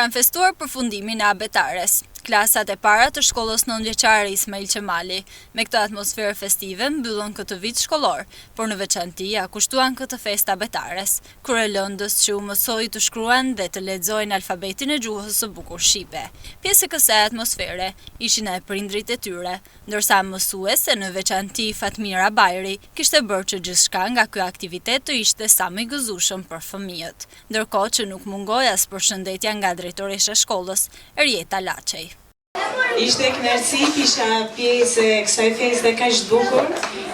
kanë festuar përfundimin e abetares. Klasat e para të shkollës nëntëvjeçare Ismail Qemali, me këtë atmosferë festive, mbyllën këtë vit shkollor, por në veçanti ja kushtuan këtë festë abetares, kurelëndës që u mësoi të shkruan dhe të lexojnë alfabetin e gjuhës së bukur shqipe. Pjesë e kësaj atmosfere ishin e prindrit e tyre, ndërsa mësuese, në veçanti Fatmira Bajri, kishte bërë që gjithçka nga ky aktivitet të ishte sa më i gëzueshëm për fëmijët, ndërkohë që nuk mungoi as përshëndetja nga drejtoresha e shkollës, Erjeta Laçej. Ishte kënaqësi kisha pjesë e kësaj feste kaq të bukur,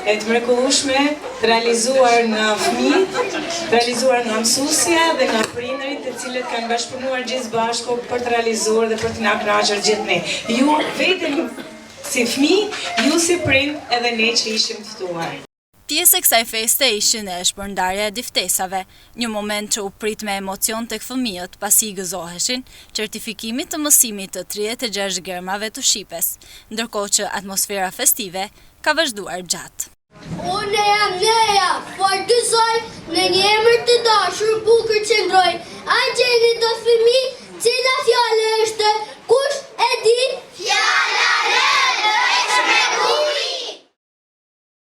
e të mrekullueshme, të realizuar nga fëmijët, të realizuar nga mësuesja dhe nga prindërit, të cilët kanë bashkëpunuar gjithë bashku për të realizuar dhe për të na kënaqur gjithë ne. Ju vetëm si fëmijë, ju si prind, edhe ne që ishim të ftuar. Pjesë e kësaj feste ishin e shpërndarja e diftesave, një moment që u prit me emocion tek fëmijët pasi i gëzoheshin certifikimit të mësimit të 36 gërmave të shqipes, ndërkohë që atmosfera festive ka vazhduar gjatë. Unë jam Neja, fartësoj në një emër të dashur bukur që ndroj, angjeli do